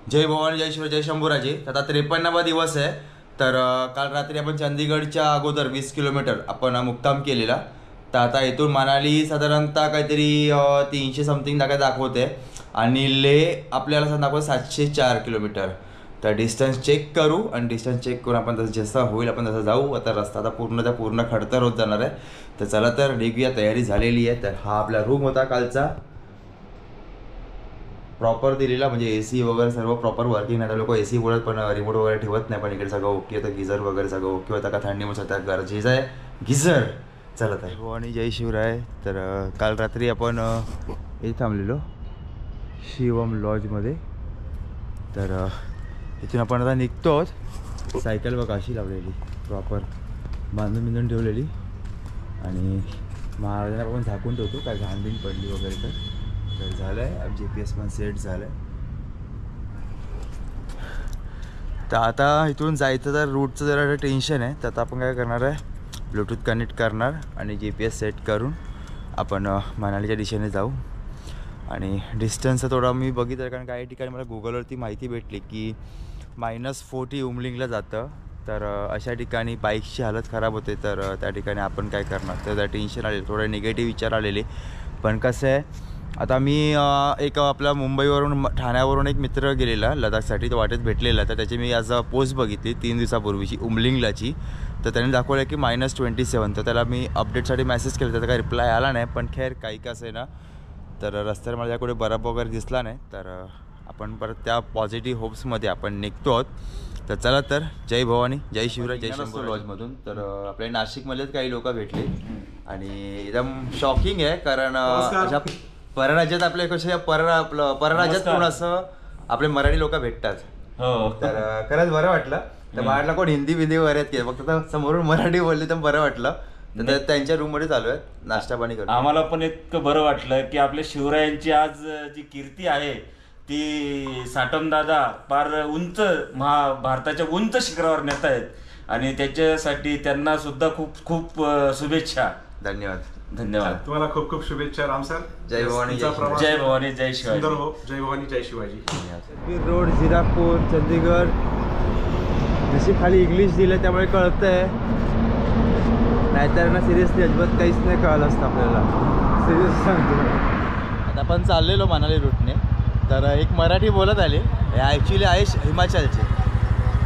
जय भवानी, जय शिव, जय शंभूराजे. आता 53वा दिवस आहे. तर काल रात्री आपण चंदीगडच्या अगोदर 20 किलोमीटर आपण मुक्काम केलेला. तर आता इथून मनाली साधारणतः काहीतरी 300 समथिंग दाखवते आणि लेह आपल्याला दाखवत 704 किलोमीटर. तर डिस्टन्स चेक करू आणि डिस्टन्स चेक करून आपण जसं होईल आपण तसं जाऊ. आता रस्ता आता पूर्ण खडतर होत जाणार आहे. तर चला तर निघूया, तयारी झालेली आहे. तर हा आपला रूम होता कालचा, प्रॉपर दिलेला, म्हणजे AC वगैरे सर्व प्रॉपर वर्किंग. नाही तर लोक AC बोलत पण रिमोट वगैरे ठेवत नाही, पण इकडे सगळं ओके. तर गिझर वगैरे सगळं ओके होतं. का थंडीमुळे सध्या गरजेचं आहे गिझर. चला तर भवानी, जय शिवराय. तर काल रात्री आपण इथे थांबलेलो शिवम लॉजमध्ये. तर इथून आपण आता निघतो आहोत. सायकल बघा अशी लावलेली, प्रॉपर बांधून ठेवलेली. आणि महाराजांना आपण झाकून ठेवतो काय घाण बिन पडली वगैरे तर झालं आहे. GPS पण सेट झालं आहे. तर आता इथून जायचं तर रूटचं जरा टेन्शन आहे. तर आता आपण काय करणार आहे, ब्लूटूथ कनेक्ट करणार आणि GPS सेट करून आपण मनालीच्या दिशेने जाऊ. आणि डिस्टन्स थोडा मी बघितलं, कारण काही ठिकाणी मला गुगलवरती माहिती भेटली की -40 उमलिंगला जातं. तर अशा ठिकाणी बाईकची हालत खराब होते. तर त्या ठिकाणी आपण काय करणार, तर टेन्शन आलेलं, थोडे निगेटिव्ह विचार आलेले. पण कसं आहे, आता मी एक आपला मुंबईवरून ठाण्यावरून एक मित्र गेलेला लडाखसाठी, तो वाटेत भेटलेला. तर त्याची मी आज पोस्ट बघितली 3 दिवसापूर्वीची उमलिंगलाची. तर त्याने दाखवलं की -27. तर त्याला मी अपडेटसाठी मेसेज केला, त्याचा काही रिप्लाय आला नाही. पण खैर काही कसं आहे ना, तर रस्त्यावर माझ्या कुठे बर्फ वगैरे दिसला नाही. तर आपण परत त्या पॉझिटिव्ह होप्समध्ये आपण निघतो आहोत. तर चला तर जय भवानी, जय शिवराय, जय शंभू लॉजमधून. तर आपल्या नाशिकमध्येच काही लोक भेटले आणि एकदम शॉकिंग आहे, कारण अशा परराज्यात आपल्या कशा परराज्यात कोण असं आपले मराठी लोक भेटतात. तर खरंच बरं वाटलं. तर बाहेरला कोण हिंदी वगैरे आहेत, फक्त समोरून मराठी बोलले तर बरं वाटलं. तर त्यांच्या रूममध्ये चालू आहे नाश्ता पाणी करून. आम्हाला पण इतकं बरं वाटलं की आपल्या शिवरायांची आज जी कीर्ती आहे ती साटम दादा फार उंच भारताच्या उंच शिखरावर नेत आहेत. आणि त्याच्यासाठी त्यांना सुद्धा खूप खूप शुभेच्छा. धन्यवाद. तुम्हाला खूप खूप शुभेच्छा राम सर. जय भवानी, जय भवानी, जय शिवाजी. सुंदर हो. जय भवानी, जय शिवाजी. रोड, जीरापूर, चंदीगड. जशी खाली इंग्लिश दिलं त्यामुळे कळतंय, नाहीतर ना सिरियसली अजिबात काहीच नाही कळलं असतं आपल्याला. सिरियस सांगतो. आता आपण चाललेलो मनाली रूटने. तर एक मराठी बोलत आले, ॲक्च्युली आहे हिमाचलचे.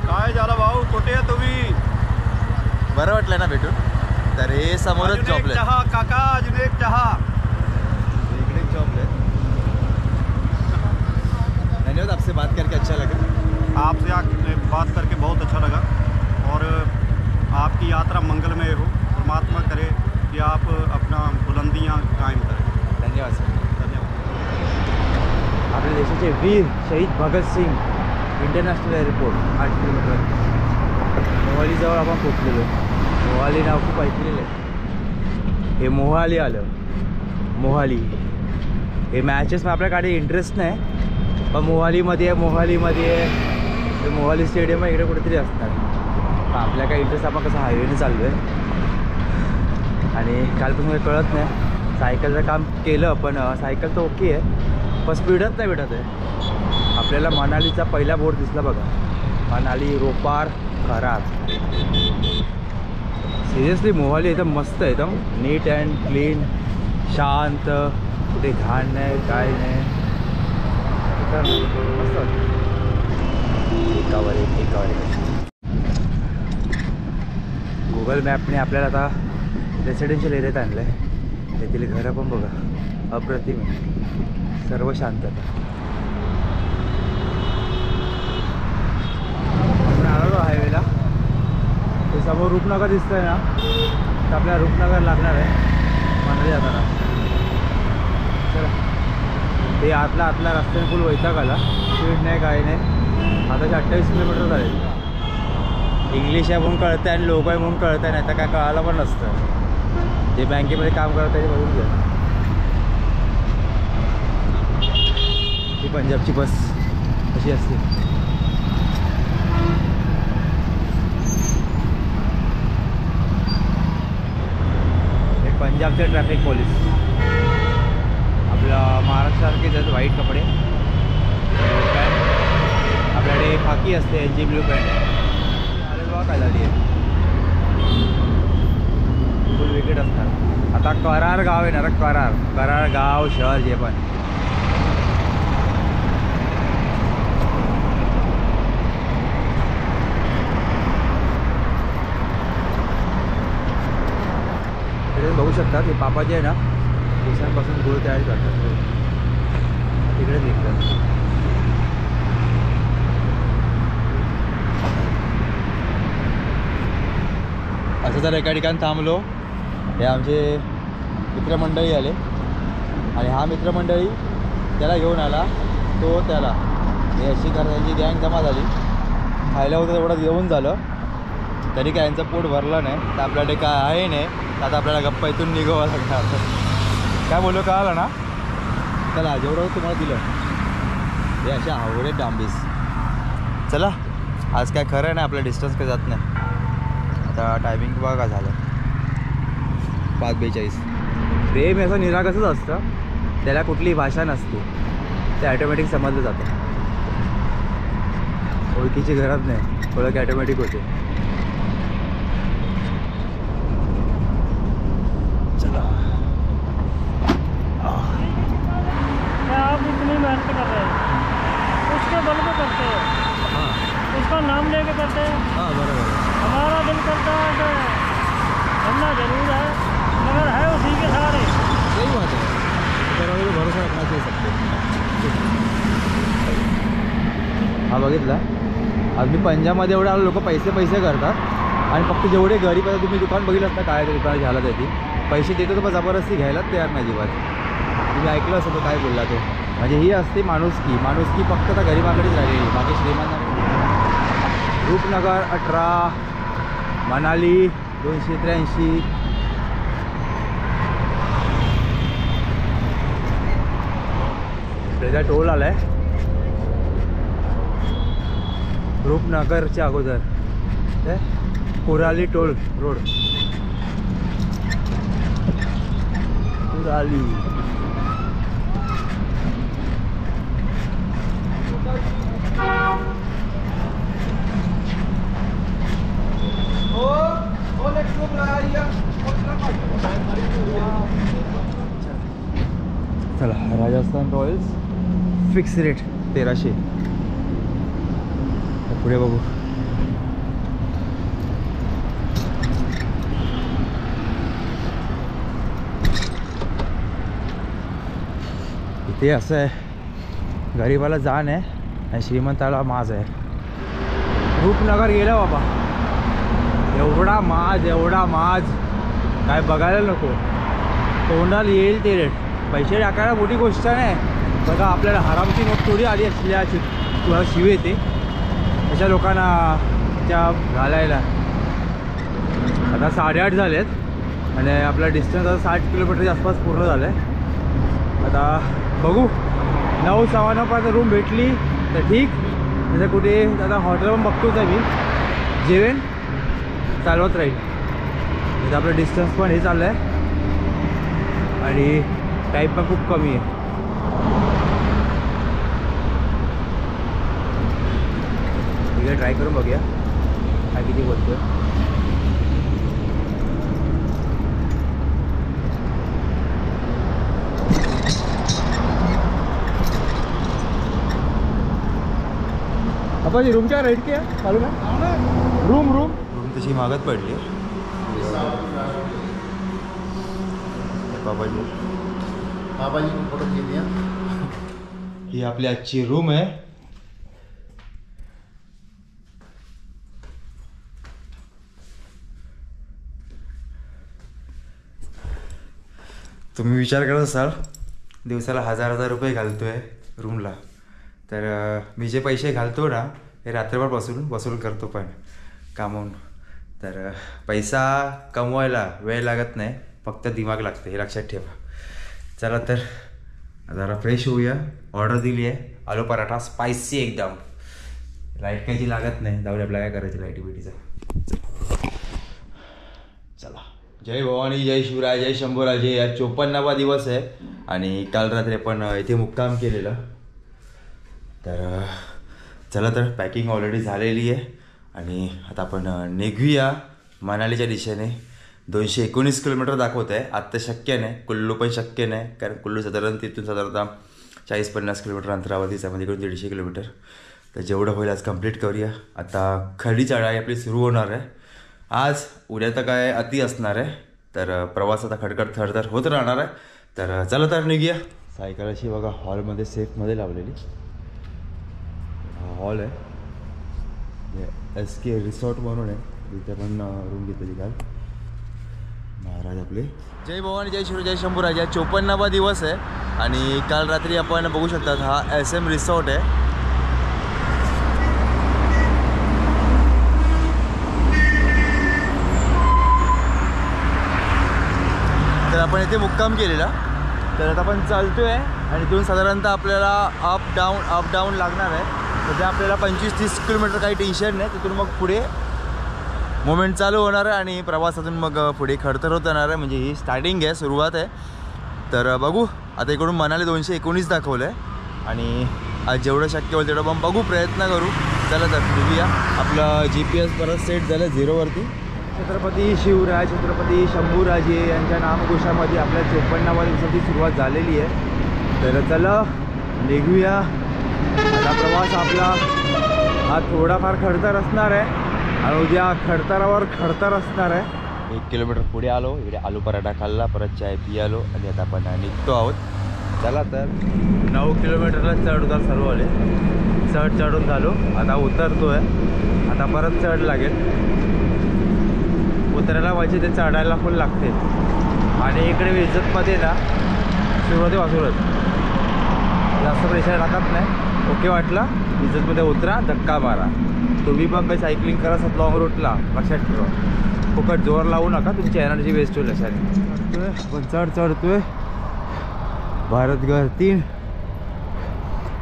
काय झालं भाऊ, कुठे आहे तुम्ही? बरं वाटलं ना भेटून. तर हे समोरच जॉबले काका, अजून एक चहा. इकडे जॉबले. धन्यवाद, आपसे बात करके अच्छा लगा. आपसे बात करके बहुत अच्छा लगा. और आपकी यात्रा मंगलमय हो. परमात्मा करे कि आप अपना बुलंदियां कायम करें. धन्यवाद सर. धन्यवाद. आपल्या देशाचे वीर शहीद भगतसिंग इंटरनॅशनल एअरपोर्ट 8 किलोमीटर मोहालीजवळ आपण पोचलेलो. मोहाली नाव खूप ऐकलेलं आहे. हे मोहाली आलं. मोहाली हे मॅचेसमध्ये आपल्या काही इंटरेस्ट नाही, पण मोहालीमध्ये ते मोहाली स्टेडियम इकडे कुठेतरी असणार. आपल्या काही इंटरेस्ट, आपण कसं हायवेने चाललो आहे. आणि कालपासून काही कळत नाही. सायकलचं काम केलं, पण सायकल तर ओके आहे, पण स्पीडच नाही भेटत आहे. आपल्याला मनालीचा पहिला बोर्ड दिसला बघा, मनाली रोपार खराब. सिरियसली मोहाली एकदम मस्त आहे, एकदम नीट अँड क्लीन, शांत, कुठे घाण नाही काय नाही. मस्त वाटतं. एकावर एक. गुगल मॅपने आपल्याला आता रेसिडेन्शियल एरियात आणलं आहे. तेथील घरं पण बघा, अप्रतिम, सर्व शांतता. आपण आलो हायवेला. ते समोर रूपनगर दिसतंय ना, तर आपल्याला रूपनगर लागणार आहे मनाली जाताना. चला, ते आतला रस्त्याने फुल वैताग आला. स्पीड नाही काय नाही. आता 28 किलोमीटर झाले. इंग्लिश आहे म्हणून कळतं आणि लोक आहे म्हणून कळतं, नाही तर काय कळायला पण नसतं. जे बँकेमध्ये काम करत आहे ते बघून घ्या. ही पंजाबची बस कशी असते. हे पंजाबचे ट्रॅफिक पोलीस. आपल्या महाराष्ट्रासारखेच आहेत, व्हाईट कपडे. खाकी असते, यांची ब्लू पॅन्ट आहे. अरे बघा काय झाली आहे, फुल विकेट असणार. आता करार गाव येणार, करार गाव शहर जे पण. बघू शकता हे पापा जे आहे ना दिवसांपासून गुळ तयार करतात, तिकडेच निघतात. असं जर एका ठिकाणी थांबलो, हे आमचे मित्रमंडळी आले आणि हा मित्रमंडळी त्याला घेऊन आला, तो त्याला, हे अशी त्यांची गँग जमा झाली. खायला होतं तेवढं जेवण झालं तरी काय यांचं पोट भरलं नाही. तर आपल्याकडे काय आहे नाही, आता आपल्याला गप्पा इथून निघावं लागणार. काय बोललो कळालं ना, चला जेवढं तुम्हाला दिलं हे अशा आवडे डांबीस. चला आज काय खरं नाही, आपलं डिस्टन्स काही जात नाही. आता टायमिंग बघा काय झालं, 5:42. प्रेम असं निरागसच असतं, त्याला कुठली भाषा नसते, ते ॲटोमॅटिक समजलं जातं. ओळखीची गरज नाही, ओळख ॲटोमॅटिक होते. चला आप इतनी मेहनत कर रहे हैं, उसके बल पे करते हैं, हाँ उसका नाम लेके करते हैं. हाँ बराबर. हमारा दिल करता है कि बनना जरूर है, मगर है उसी के सहारे. सही बात है, बरोबर को भरोसा रखना चाहिए सबको. हा बघितला, आज मी पंजाबमध्ये एवढे आलो, लोक पैसे करतात आणि फक्त जेवढे गरीब आहे, तुम्ही दुकान बघितलं असता काय दुकान घ्यायला त्याची पैसे देतो, तर जबरदस्ती घ्यायलाच तयार नाही अजिबात. तुम्ही ऐकलं असं तो काय बोलला तो, म्हणजे ही असते माणुसकी फक्त त्या गरिबाकडेच राहिलेली, बाकी श्रीमंत. रूपनगर 18, मनाली 283. त्याचा टोल आलाय रूपनगरच्या अगोदर, कुराली टोल रोड. कुराली चला, राजस्थान रॉयल्स फिक्स रेट 1300. पुढे बघू. इथे असं आहे, गरीबाला जाण आहे आणि श्रीमंताला माज आहे. रूपनगर गेलं बाबा, एवढा माज काय बघायला नको, तोंडाला येईल ते रेट. पैसे टाकायला मोठी गोष्ट नाही बघा, आपल्याला हरामची नोट थोडी आली असल्या तुम्हाला शिव येते अशा लोकांना त्या घालायला. आता 8:30 झालेत आणि आपला डिस्टन्स आता 60 किलोमीटरच्या आसपास पूर्ण झालं आहे. आता बघू 9-9:15 पर्यंत रूम भेटली तर ठीक, नाही कुठे आता हॉटेल पण बघतोच आहे मी, जेवेन चालवत राहील. म्हणजे आपलं डिस्टन्स पण हे चाललं आहे आणि टाईम पण खूप कमी आहे. ठीक आहे, ट्राय करून बघूया काय किती बोलतोय. आपण रूम क्या रेट क्या चालू ना, रूम तशी मागत पडली. बाबाजी फोटो घेऊया. ही आपली आजची रूम आहे. तुम्ही विचार करत असाल दिवसाला 1000 रुपये घालतोय रूमला, तर मी जे पैसे घालतो ना हे रात्रभर वसूल करतो पण कामावून. तर पैसा कमवायला वेळ लागत नाही, फक्त दिमाग लागते, हे लक्षात ठेवा. चला तर जरा फ्रेश होऊया. ऑर्डर दिली आहे आलू पराठा स्पायसी एकदम, लाईट कायची लागत नाही. जाऊ आपल्याला काय करायचं लाईटी बिटीचं. चला, जय भवानी, जय शिवराय, जय शंभूराजे. आज 54वा दिवस आहे आणि काल रात्री पण इथे मुक्काम केलेला. तर चला तर पॅकिंग ऑलरेडी झालेली आहे आणि आता आपण निघूया मनालीच्या दिशेने. 219 किलोमीटर दाखवत आहे. आत्ता शक्य नाही, कुल्लू पण शक्य नाही, कारण कुल्लू साधारण तिथून साधारणतः 40-50 किलोमीटर अंतरावरतीच आहे, म्हणजे इकडून 150 किलोमीटर. तर जेवढं होईल आज कंप्लीट करूया. आता खरी चढाई आपली सुरू होणार आहे आज. उद्या तर काय अति असणार आहे, तर प्रवास आता खडखड थरथर होत राहणार आहे. तर चला तर निघूया. सायकल अशी बघा हॉलमध्ये सेफमध्ये लावलेली. हॉल आहे, SK रिसॉर्ट म्हणून आहे, तिथे पण रूम घेतलेली काल महाराज आपले. जय भवानी, जय शिव, जय शंभूराज. 54वा दिवस आहे आणि काल रात्री आपण बघू शकतात हा SM रिसॉर्ट आहे. तर आपण इथे मुक्काम केलेला. तर आता आपण चालतोय आणि इथून साधारणतः आपल्याला अप डाऊन लागणार आहे. सध्या आपल्याला 25-30 किलोमीटर काही टेन्शन नाही. तिथून मग पुढे मोमेंट चालू होणार आहे आणि प्रवासातून मग पुढे खडतर होत जाणार आहे. म्हणजे ही स्टार्टिंग आहे, सुरुवात आहे. तर बघू. आता इकडून मनाली 219 दाखवलं आहे आणि आज जेवढं शक्य होईल तेवढं पण बघू, प्रयत्न करू. चला तर निघूया. आपलं GPS परत सेट झालं 0वरती. छत्रपती शिवराय, छत्रपती शंभूराजे यांच्या नामघोषामध्ये आपल्या 54व्या दिवसाची सुरुवात झालेली आहे. तर चला निघूया. आता प्रवास आपला हा थोडाफार खडतर असणार आहे आणि उद्या खडतरावर खडतर असणार आहे. 1 किलोमीटर पुढे आलो, इकडे आलू पराठा खाल्ला, परत चाय पियालो आणि आता आपण निघतो आहोत. चला तर 9 किलोमीटरला चढ उतार सर्व आले. चढून झालो, आता उतरतो आहे. आता परत चढ लागेल. उतरायला व्हायचे ते चढायला फुल लागते. आणि इकडे इज्जतमध्ये ना सुरुवातीपासूनच जास्त प्रेशर टाकत नाही. ओके वाटलं इज्जतमध्ये उतरा, धक्का मारा. तुम्ही पण काही सायकलिंग करा असत लॉंग रूटला, लक्षात ठेवा. फुकट जोर लावू नका, तुमची एनर्जी वेस्ट होईल. अशाने चढतोय भारतगड 3.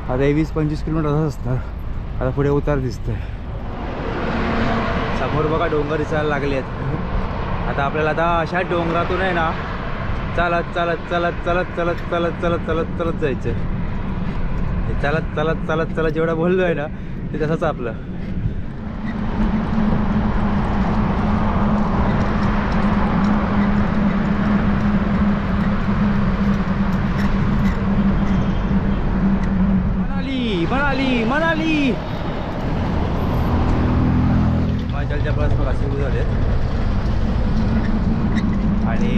आता 20-25 किलोमीटर असं असणार. आता पुढे उतार दिसतोय. समोर बघा डोंगर दिसायला लागले आहेत. आता आपल्याला आता अशा डोंगरातून आहे ना चालत चालत चालत चालत चालत चालत चालत चालत चालत जायचं. चालत चालत चालत चालत जेवढं बोललो आहे ना ते तसंच आपलं. मनाली मनाली हिमाचलच्या बस बघा सुरू झाले आणि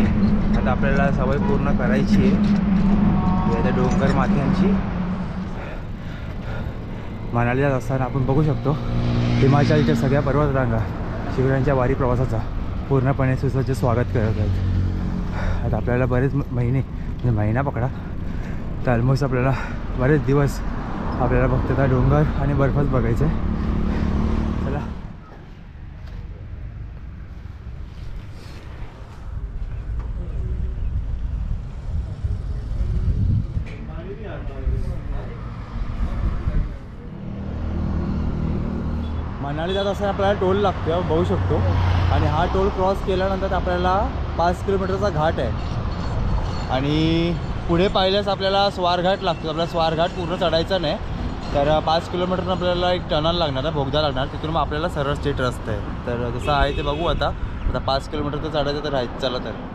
आता आपल्याला सवय पूर्ण करायची आहे या डोंगर माथ्यांची. मनालीला असताना आपण बघू शकतो हिमाचलच्या सगळ्या पर्वतरांगा शिवरायांच्या वारी प्रवासाचा पूर्णपणे सुसज्ज स्वागत करत आहेत. आता आपल्याला बरेच महिने म्हणजे महिना पकडा तर ऑलमोस्ट आपल्याला बरेच दिवस आपल्याला फक्त त्या डोंगर आणि बर्फच बघायचं आहे. चला मनाली जात असताना आपल्याला टोल लागतो बघू शकतो. आणि हा टोल क्रॉस केल्यानंतर आपल्याला 5 किलोमीटरचा घाट आहे आणि पुढे पाहिल्यास आपल्याला स्वारघाट लागतो. आपल्याला स्वारघाट पूर्ण चढायचा नाही. तर 5 किलोमीटर आपल्याला एक टनल लागणार आहे, बोगदा लागणार. तिथून मग आपल्याला सरळ स्ट्रेट रस्ता आहे. तर जसं आहे ते बघू. आता 5 किलोमीटर तर चढायचं तर राहायचं. चला तर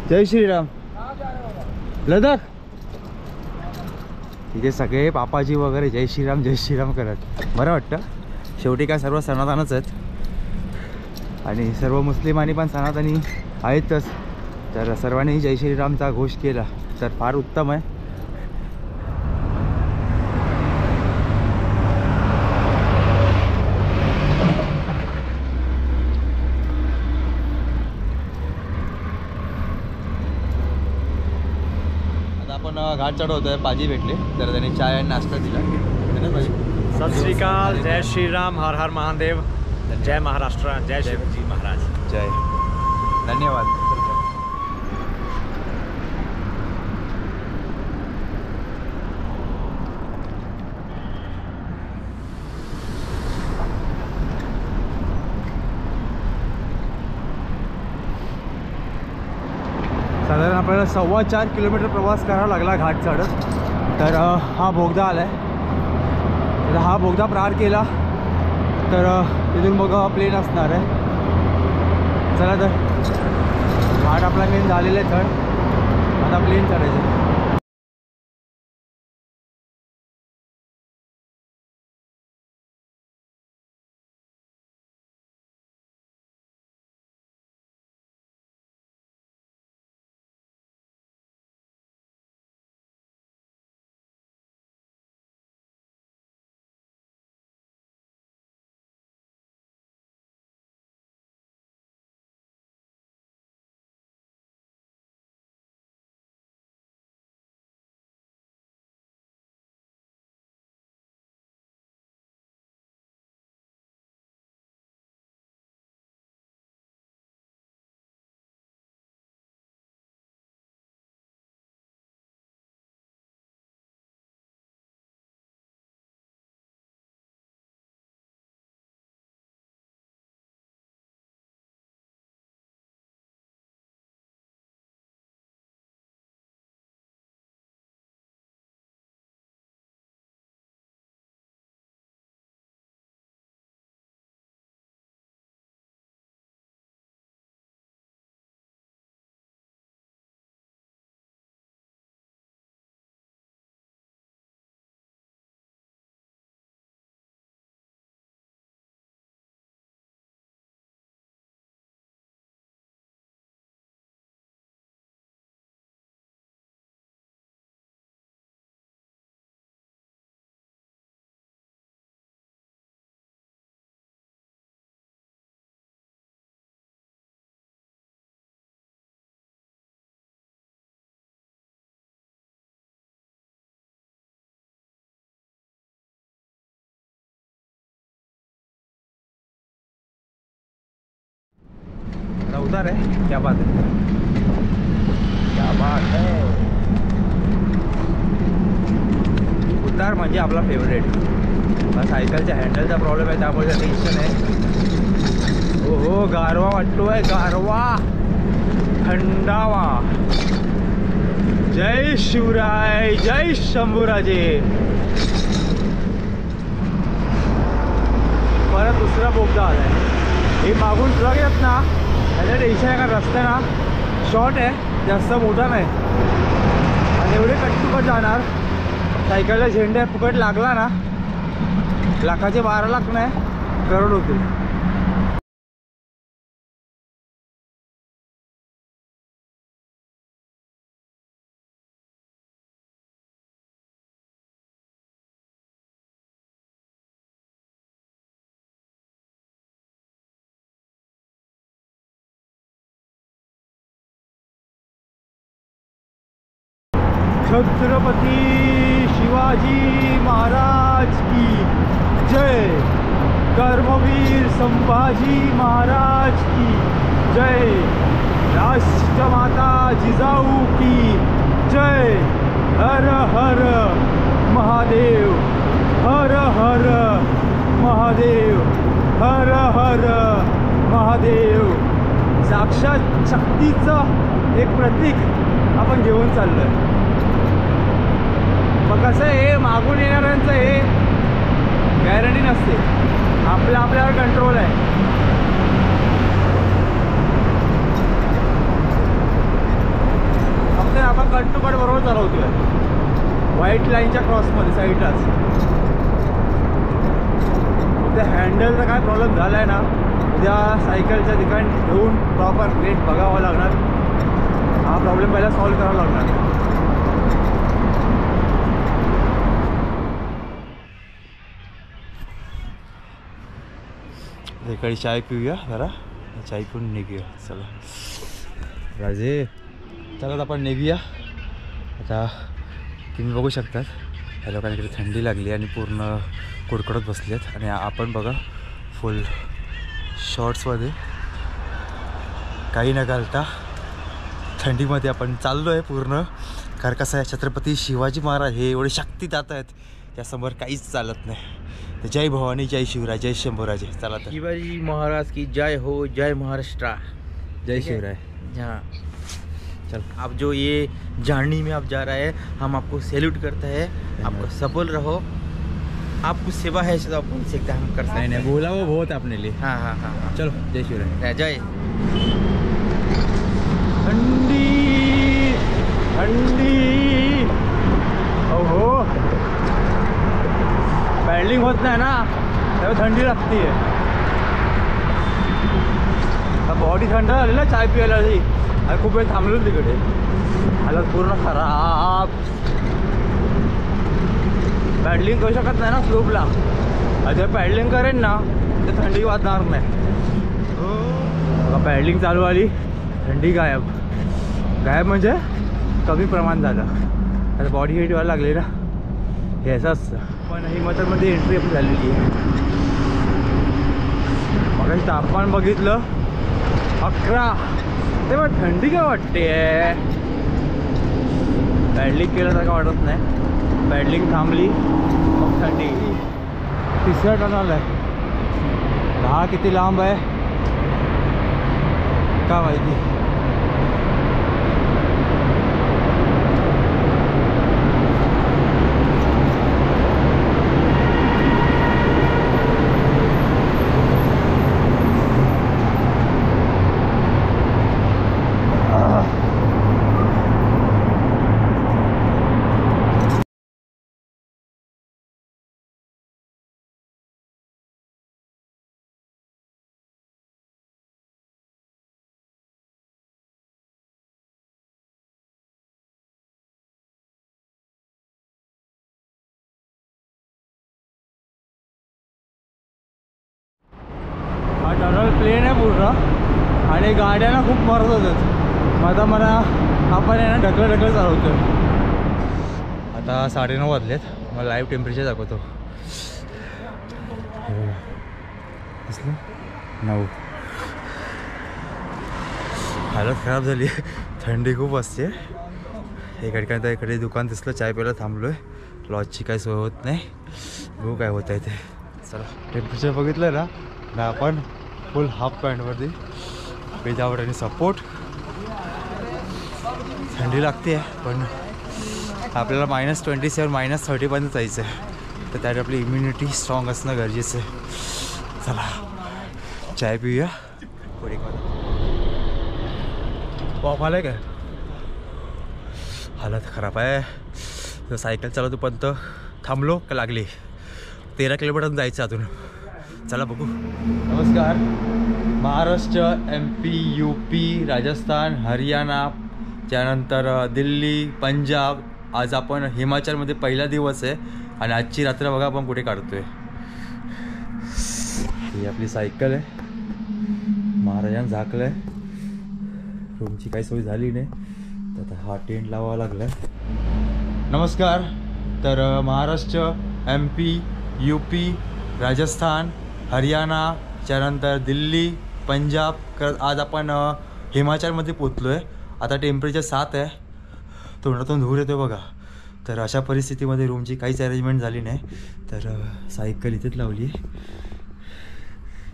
जय श्रीराम. लडाख इथे सगळे पापाजी वगैरे जय श्रीराम करत बरं वाटतं. शेवटी काय सर्व सनातनच आहेत आणि सर्व मुस्लिमांनी पण सनातनी आहेतच. तर सर्वांनी जय श्रीरामचा घोष केला तर फार उत्तम आहे. आपण घाट चढवतोय. पाजी भेटले तर त्यांनी चाय आणि नाश्ता दिला. सत श्री अकाल, जय श्री राम, हर हर महादेव, जय महाराष्ट्र, जय शिवजी महाराज. जय. धन्यवाद. साधारण आपल्याला 4.25 किलोमीटर प्रवास करावा लागला घाट चढत. तर हा बोगदा आला आहे. तर हा बोगदा पार केला तर तिथून मग प्लेन असणार आहे. चला तर घाट आपला मेन झालेला आहे चढ. आता प्लेन चढायचं. उतार है. क्या बात है, क्या बात है. उतार म्हणजे आपला फेवरेट. सायकलच्या हँडलचा प्रॉब्लेम आहे त्यामुळे टेन्शन आहे. हो गारवा वाटतोय, गारवा थंडावा. जय शिवराय, जय शंभूराजे. परत दुसरा बोगदा आलाय. हे मागून ट्रक येत ना त्याच्या टेन्शन आहे. का रस्ता ना शॉर्ट आहे, जास्त मोठा नाही आणि एवढे कटुकट जाणार. सायकलला झेंडा फुकट लागला ना लाखाचे 12 लाख नाही करोड होतील. छत्रपती शिवाजी महाराज की जय. कर्मवीर संभाजी महाराज की जय. राष्ट्रमाता जिजाऊ की जय. हर हर महादेव, हर हर महादेव, हर हर महादेव. साक्षात शक्तीचं एक प्रतीक आपण घेऊन चाललोय. मग कसं आहे, मागून येणाऱ्यांचं हे गॅरंटी नसते. आपल्यावर कंट्रोल आहे. फक्त आपण कट टू कट बरोबर चालवतोय व्हाईट लाईनच्या क्रॉसमध्ये साईडलाच. त्या हँडलचा काय प्रॉब्लेम झाला आहे ना, उद्या सायकलच्या ठिकाणी घेऊन प्रॉपर रेट बघावं लागणार. हा प्रॉब्लेम पहिला सॉल्व करावा लागणार. इकडे चाय पिऊया जरा. चाय पिऊन निघूया. चला राजे, चला आपण निघूया आता. तुम्ही बघू शकतात ह्या लोकांना इकडे थंडी लागली आणि पूर्ण कुडकुडत बसली आहेत. आणि आपण बघा फुल शॉर्ट्समध्ये काही न घालता थंडीमध्ये आपण चाललो आहे पूर्ण. कारण कसं आहे, छत्रपती शिवाजी महाराज हे एवढे शक्तिदाता आहेत, त्यासमोर काहीच चालत नाही. तर जय भवानी, जय शिवराय, जय शंभूराजे. चला तर शिवाजी महाराज की जय हो, जय महाराष्ट्र, जय शिवराय. हाँ चल, आप जो ये जर्नी में आप जा रहे हैं, हम आपको सैल्यूट करते हैं. आपको सफल रहो. आपको सेवा है तो आप बोल सकते हैं, हम कर सकते हैं. बोला वो बहुत अपने लिए. हाँ हाँ हाँ हाँ. चलो जय शिवराय. जय. थंडी थंडी. हो पेडलिंग होत नाही ना, तेव्हा थंडी लागते आहे. बॉडी थंड झाली ना चाय प्यायला. आणि खूप वेळ थांबलो तिकडे, हालत पूर्ण खराब. पॅडलिंग करू शकत नाही ना स्लोपला. जर पॅडलिंग करेन ना तर थंडी वाजणार नाही. बघा पॅडलिंग चालू आली, थंडी गायब. गायब म्हणजे कमी प्रमाण झालं. आता बॉडी हीट व्हायला लागली ना, हे असं असतं. पण हिमाचलमध्ये एंट्री आपली झालेली आहे. मग तापमान बघितलं 11, तेव्हा थंडी काय वाटते. पॅडलिंग केल्यासारखं वाटत नाही. पॅडलिंग थांबली मग थंडी. तिसऱ्या टनाला आहे. 10 किती लांब आहे का माहिती. हा टनल प्लेन आहे पूर्ण आणि गाड्यांना खूप मरत होतात. आता मला आपण आहे ना ढकल चालवतो. आता 9:30 वाजलेत. मला लाईव्ह टेम्परेचर दाखवतो. 9. हालत खराब झाली. थंडी खूप असते. एका ठिकाणी तर इकडे दुकान दिसलं, चाय प्यायला थांबलो आहे. लॉजची काही सोय होत नाही. बघू काय होत आहे ते. चला टेम्परेचर बघितलं ना आपण फुल हाफ पॅन्टवरती विदाउट आणि सपोर्ट. थंडी लागते आहे पण आपल्याला -27 -30 पर्यंत जायचं आहे. तर त्यात आपली इम्युनिटी स्ट्रॉंग असणं गरजेचं आहे. चला चाय पिऊया. पुढे पॉप आलं काय. हालत खराब आहे. तर सायकल चालवतो पण तर थांबलो का लागली. 13 किलोमीटर जायचं अजून. चला बघू. नमस्कार. महाराष्ट्र, MP, UP, राजस्थान, हरियाणा, त्यानंतर दिल्ली, पंजाब. आज आपण हिमाचलमध्ये पहिला दिवस आहे आणि आजची रात्र बघा आपण कुठे काढतोय. ही आपली सायकल आहे. महाराजांनी झाकलं आहे. रूमची काही सोय झाली नाही तर आता हा टेंट लावावा लागला आहे. नमस्कार. तर महाराष्ट्र, MP, UP, राजस्थान, हरियाणा, त्यानंतर दिल्ली, पंजाब करत आज आपण हिमाचलमध्ये पोचलो आहे. आता टेम्परेचर 7 आहे. तोंडातून धूर येतो बघा. तर अशा परिस्थितीमध्ये रूमची काहीच अरेंजमेंट झाली नाही. तर सायकल इथेच लावली आहे.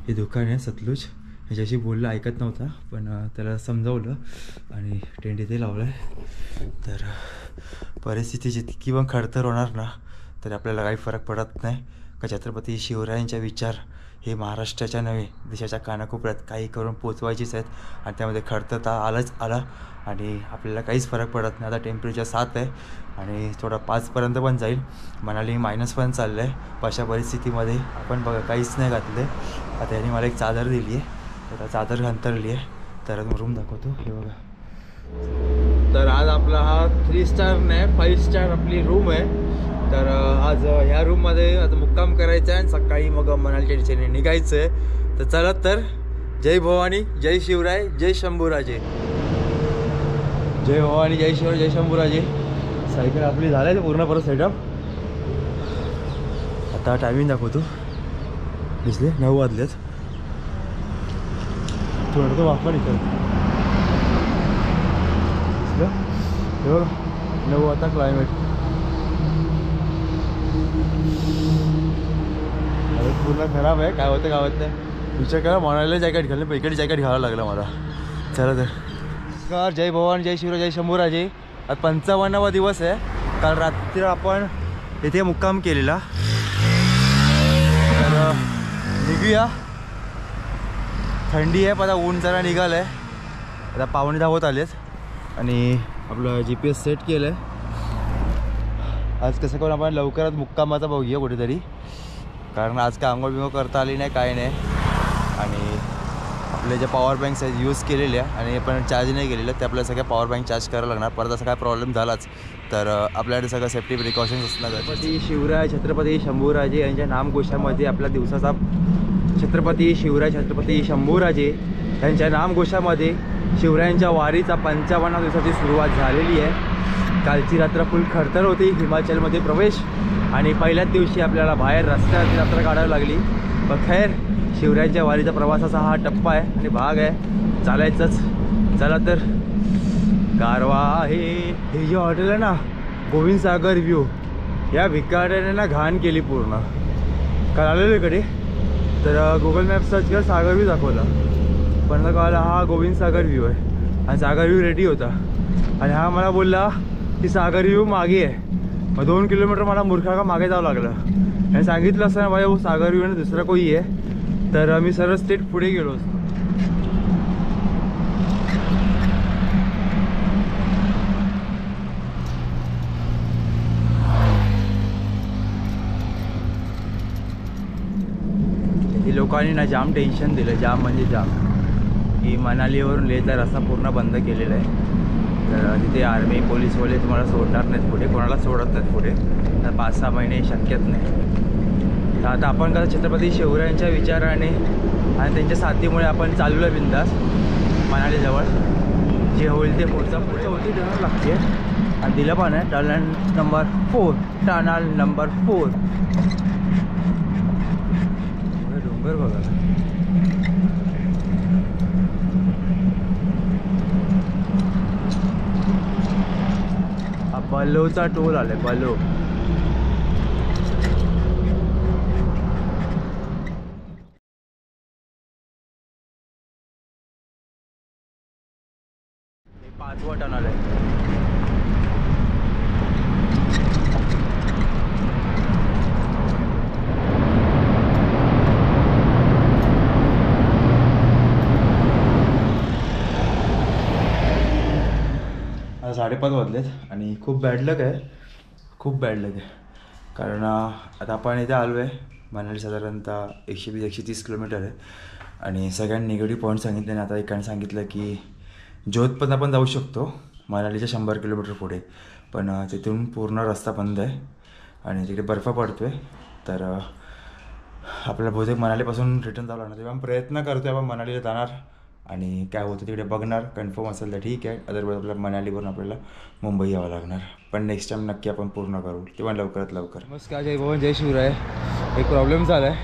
हे दुकान आहे सतलुज. ह्याच्याशी बोललं ऐकत नव्हता पण त्याला समजावलं आणि टेंट इथे लावलं आहे. तर परिस्थिती जितकी पण खडतर होणार ना तर आपल्याला काही फरक पडत नाही. का छत्रपती शिवरायांच्या विचार हे महाराष्ट्राच्या नव्हे देशाच्या कानाकोपऱ्यात काही करून पोचवायचीच आहेत आणि त्यामध्ये खडतरता आला आणि आपल्याला काहीच फरक पडत नाही. आता टेम्परेचर 7 आहे आणि थोडा 5पर्यंत पण जाईल. मनाली -1 चाललं आहे. अशा परिस्थितीमध्ये आपण बघा काहीच नाही घातलं. आता यांनी मला एक चादर दिली आहे. आता चादर अंतरली आहे. तर रूम दाखवतो. हे बघा. तर आज आपला हा 3 स्टार नाही 5 स्टार आपली रूम आहे. तर आज ह्या रूममध्ये आता मुक्काम करायचा आहे आणि सकाळी मग मनालीच्या दिशेने निघायचं आहे. तर चला तर जय भवानी, जय शिवराय, जय शंभूराजे. जय भवानी, जय शिवराय, जय शंभूराजे. सायकल आपली झालं आहे पूर्ण परत सेटअप. आता टायमिंग दाखवतो. दिसले 9 वाजलेत. थोडं तो वापर इथं हो नऊ आता क्लायमेट पूर्ण खराब आहे. काय होतं गावात नाही विचार करा. मनालीला जॅकेट घाललं पण इकडे जॅकेट घालावं लागलं मला. चला तर नमस्कार. जय भवानी, जय शिवराय, जय शंभूराजे. आज 55वा दिवस आहे. काल रात्री आपण इथे मुक्काम केलेला. तर निघूया. थंडी आहे पण आता ऊन जरा निघालं आहे. आता 9:15 होत आलेत आणि आपलं GPS सेट केलं आहे. आज कसं करून आपण लवकरच मुक्कामाचा बघूया कुठेतरी, कारण आज काय आंघोळ बिंघोळ करता आली नाही काय नाही. आणि आपले जे पॉवर बँक्स आहेत यूज केलेल्या आणि आपण चार्ज नाही केलेलं ते आपल्याला सगळ्या पॉवर बँक चार्ज करायला लागणार. परत असा काय प्रॉब्लेम झालाच तर आपल्याकडे सगळं सेफ्टी प्रिकॉशन्स असणार. छत्रपती शिवराय छत्रपती शंभूराजे यांच्या नामघोषामध्ये आपल्या दिवसाचा छत्रपती शिवराय छत्रपती शंभूराजे यांच्या नामघोषामध्ये शिवरायांच्या वारीचा 55 दिवसाची सुरुवात झालेली आहे. कालची रात्र फुल खडतर होती. हिमाचलमध्ये प्रवेश आणि पहिल्याच दिवशी आपल्याला बाहेर रस्त्यावरती यात्रा काढावी लागली. पण खैर शिवरायांच्या वारीचा प्रवासाचा हा टप्पा आहे आणि भाग आहे. चालायचंच. चला तर गारवा आहे. हे जे हॉटेल आहे ना गोविंद सागर व्ह्यू, या भिकाऱ्याने ना घाण केली पूर्ण. काल आलेलो इकडे तर गुगल मॅप सर्च कर सागर व्ह्यू दाखवला पण कळलं हा गोविंद सागर व्ह्यू आहे आणि सागर व्ह्यू रेडी होता. आणि हा मला बोलला की सागर व्ह्यू मागे आहे. मग 2 किलोमीटर मला मूर्खा मागे जावं लागलं. आणि सांगितलं असतं ना भाई वो सागर व्ह्यू आणि दुसरा कोई आहे तर मी सरळ स्टेट पुढे गेलो असतो. लोकांनी ना जाम टेन्शन दिलं. जाम म्हणजे जाम की मनालीवरून लेहचा रस्ता पूर्ण बंद केलेला आहे. तर तिथे आर्मी पोलीसवाले तुम्हाला सोडणार नाहीत पुढे, कोणाला सोडत नाहीत पुढे. तर 5-6 महिने शक्यच नाही. तर आता आपण कसं छत्रपती शिवरायांच्या विचाराने आणि त्यांच्या साथीमुळे आपण चाललो आहे बिंदास मनालीजवळ. जे होईल ते पुढे होती टनल लागते आणि दिलं पण आहे टनल नंबर 4. टनल नंबर 4 डोंगर बघा. हा बलोचा टोल आलाय. बलो हे 5वा टनल आहे. आता 5:30 वाजलेत आणि खूप बॅड लक आहे. खूप बॅड लक आहे कारण आता आपण इथे आलो आहे. मनाली साधारणतः 120-130 किलोमीटर आहे आणि सगळ्यांनी निगेटिव्ह पॉईंट सांगितले. आणि आता एकाने सांगितलं की जोधपर्यंत आपण जाऊ शकतो मनालीच्या 100 किलोमीटर पुढे, पण तिथून पूर्ण रस्ता बंद आहे आणि तिकडे बर्फ पडतो आहे. तर आपल्याला बहुतेक मनालीपासून रिटर्न जावं लागणार. तेव्हा प्रयत्न करतो आहे आपण मनालीला जाणार आणि काय होतं तिकडे बघणार. कन्फर्म असेल तर ठीक आहे, अदरवाईज आपल्याला मनालीवरून आपल्याला मुंबई यावं लागणार. पण नेक्स्ट टाईम नक्की आपण पूर्ण करू तेव्हा लवकरात लवकर. नमस्कार. जय भवानी, जय शिवराय. एक प्रॉब्लेम झाला आहे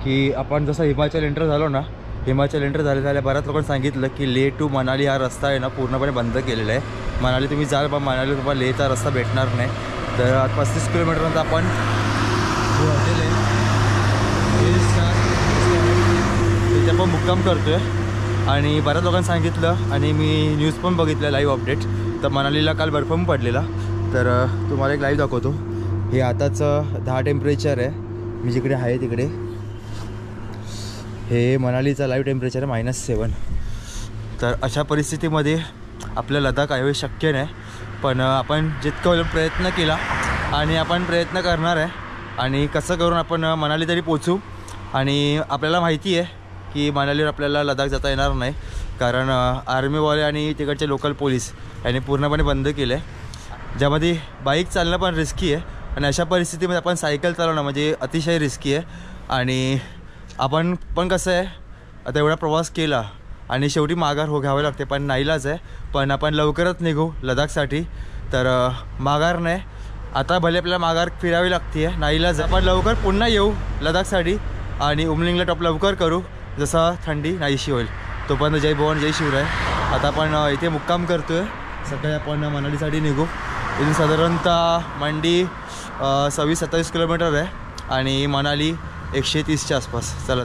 की आपण जसं हिमाचल एंटर झालो ना, हिमाचल एंटर झाल्या बऱ्याच लोकांनी सांगितलं की लेह टू मनाली हा रस्ता आहे ना पूर्णपणे बंद केलेला आहे. मनाली तुम्ही जाल पण मनाली तुम्हाला लेहचा रस्ता भेटणार नाही. तर 35 किलोमीटरनंतर आपण हॉटेल आहे तिथे आपण मुक्काम करतो आहे. आणि बऱ्याच लोकांनी सांगितलं आणि मी न्यूज पण बघितलं लाईव्ह अपडेट. तर मनालीला काल बर्फ पण पडलेला. तर तुम्हाला एक लाईव्ह दाखवतो. हे आताच 10 टेम्परेचर आहे. मी जिकडे आहे तिकडे हे मनालीचा लाईव्ह टेम्परेचर आहे -7. तर अशा परिस्थितीमध्ये आपल्या लडाख यावे शक्य नाही. पण आपण जितकं प्रयत्न केला आणि आपण प्रयत्न करणार आहे आणि कसं करून आपण मनाली तरी पोचू. आणि आपल्याला माहिती आहे की मनालीवर आपल्याला लडाख जाता येणार नाही कारण आर्मीवाले आणि तिकडचे लोकल पोलीस यांनी पूर्णपणे बंद केलं आहे, ज्यामध्ये बाईक चालणं पण रिस्की आहे. आणि अशा परिस्थितीमध्ये आपण सायकल चालवणं म्हणजे अतिशय रिस्की आहे. आणि आपण पण कसं आहे आता एवढा प्रवास केला आणि शेवटी माघार घ्यावे लागते, पण नाईलाज आहे. पण आपण लवकरच निघू लडाखसाठी. तर माघार नाही, आता भले आपल्याला माघार फिरावी लागते आहे, नाईलाज. आपण लवकर पुन्हा येऊ लडाखसाठी आणि उमलिंगला टॉप लवकर करू जसा थंडी नाहीशी होईल. तोपर्यंत जय भवानी, जय शिवराय. आता आपण इथे मुक्काम करतो आहे सकाळी आपण मनालीसाठी निघू. इथून साधारणतः मंडी 26-27 किलोमीटर आहे आणि मनाली 130च्या आसपास. चला